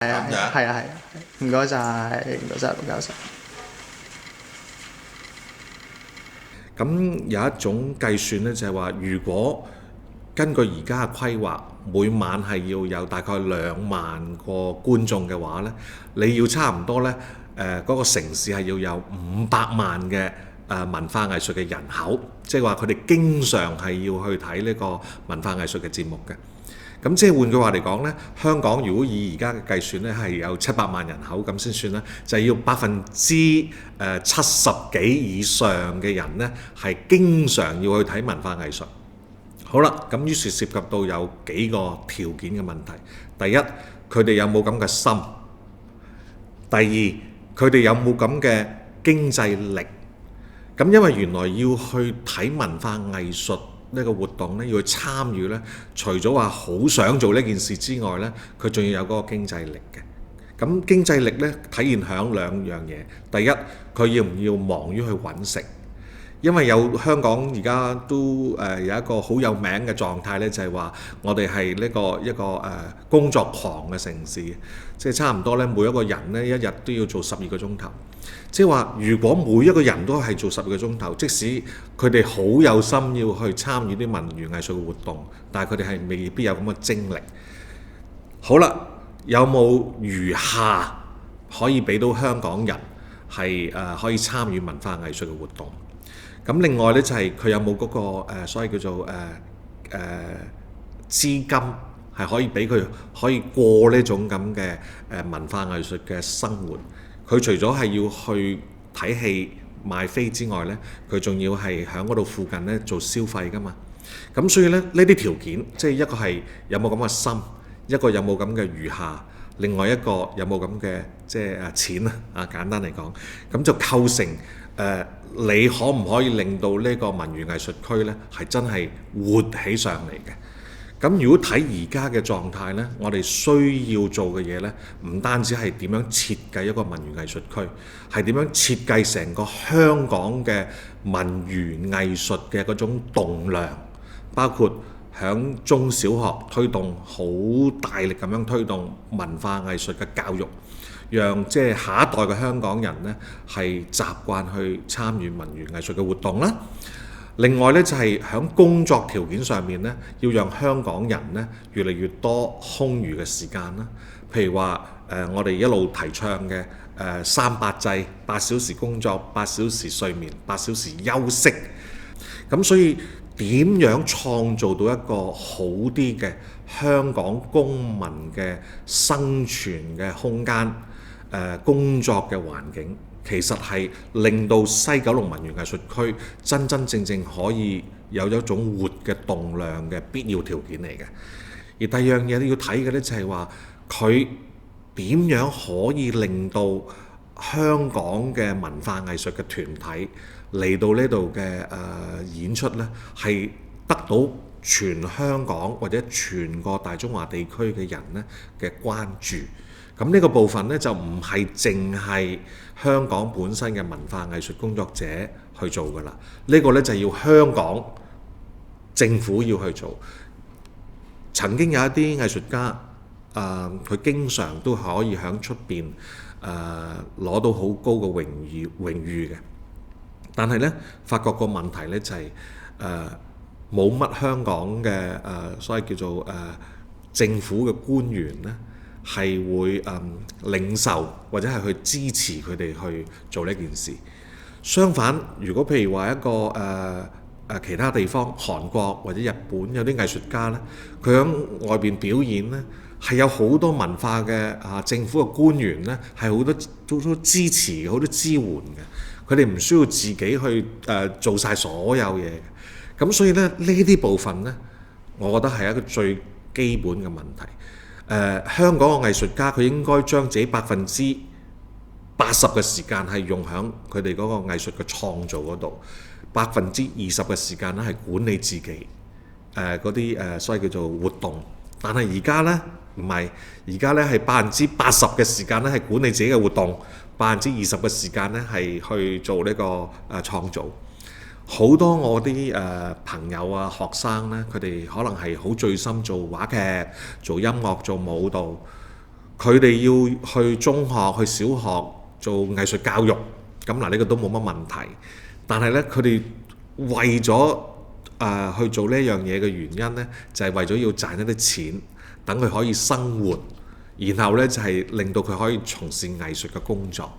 係啊，咁樣。係啊，係啊，唔該晒，唔該晒，陸教授。咁有一種計算呢，就係話，如果根據而家嘅規劃，每晚係要有大概2萬個觀眾嘅話呢，你要差唔多呢，嗰個城市係要有500萬嘅文化藝術嘅人口，即係話佢哋經常係要去睇呢個文化藝術嘅節目嘅。咁即係換句話嚟講呢，香港如果以而家嘅計算呢，係有700萬人口咁先算啦，就係要70%幾以上嘅人呢，係經常要去睇文化藝術。好啦，咁於是涉及到有幾個條件嘅問題。第一，佢哋有冇咁嘅心；第二，佢哋有冇咁嘅經濟力。咁因為原來要去睇文化藝術呢個活動呢，要去參與呢，除咗話好想做呢件事之外呢，佢仲要有嗰個經濟力嘅。咁經濟力呢，體現響兩樣嘢。第一，佢要唔要忙於去揾食？因為香港而家都有一個好有名嘅狀態呢，就係話我哋係一個工作狂嘅城市，即係差唔多呢，每一個人呢，一日都要做12個鐘頭。即係話，如果每一個人都係做12個鐘頭，即使佢哋好有心要去參與啲文娛藝術嘅活動，但係佢哋係未必有咁嘅精力。好啦，有冇餘下可以俾到香港人係可以參與文化藝術嘅活動？咁另外呢，就係佢有冇嗰個所謂叫做資金係可以俾佢可以過呢種咁嘅文化藝術嘅生活。佢除咗係要去睇戲賣飛之外呢，佢仲要係喺嗰度附近呢做消費㗎嘛。咁所以呢啲條件，即係一個係有冇咁嘅心，一個有冇咁嘅餘下，另外一個有冇咁嘅即係錢啊。簡單嚟講，咁就構成你可唔可以令到呢個文娛藝術區呢係真係活起上嚟嘅？咁如果睇而家嘅狀態呢，我哋需要做嘅嘢呢，唔單止係點樣設計一個文娛藝術區，係點樣設計成個香港嘅文娛藝術嘅嗰種動量，包括響中小學推動好大力咁樣推動文化藝術嘅教育，讓即係下一代嘅香港人呢係習慣去參與文娛藝術嘅活動啦。另外呢，就係喺工作條件上面呢，要讓香港人呢越嚟越多空餘嘅時間啦。譬如話我哋一路提倡嘅3-8制，8小時工作，8小時睡眠，8小時休息。咁所以點樣創造到一個好啲嘅香港公民嘅生存嘅空間，工作嘅環境，其實係令到西九龍文娛藝術區真真正正可以有一種活嘅動量嘅必要條件嚟嘅。而第二樣嘢你要睇嘅呢，就係話佢點樣可以令到香港嘅文化藝術嘅團體嚟到呢度嘅演出呢，係得到全香港或者全個大中華地區嘅人呢嘅關注。咁呢個部分呢，就唔係淨係香港本身嘅文化藝術工作者去做㗎啦，呢個呢，就要香港政府要去做。曾經有一啲藝術家，佢經常都可以喺出邊攞到好高嘅榮譽嘅，但係呢，發覺個問題呢，就係冇乜香港嘅所謂叫做政府嘅官員呢，係會領受或者係去支持佢哋去做呢件事。相反，如果譬如話一個其他地方，韓國或者日本有啲藝術家呢，佢喺外邊表演呢，係有好多文化嘅政府嘅官員呢，係好多支持、好多支援嘅。佢哋唔需要自己去做晒所有嘢嘅。咁所以呢，呢啲部分呢，我覺得係一個最基本嘅問題。香港嘅藝術家佢應該將自己80%嘅時間係用喺佢哋嗰個藝術嘅創造嗰度，20%嘅時間咧係管理自己嗰啲所謂叫做活動。但係而家呢，唔係，而家呢係80%嘅時間咧係管理自己嘅活動，20%嘅時間咧係去做呢個創造。好多我啲朋友啊、學生呢，佢哋可能係好醉心做話劇、做音樂、做舞蹈，佢哋要去中學、去小學做藝術教育，咁嗱呢個都冇乜問題。但係呢，佢哋為咗去做呢樣嘢嘅原因呢，就係為咗要賺一啲錢，等佢可以生活，然後呢，就係令到佢可以從事藝術嘅工作。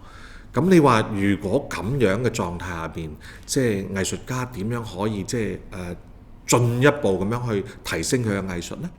咁你話如果咁樣嘅狀態下邊，即係藝術家點樣可以即係進一步咁樣去提升佢嘅藝術呢？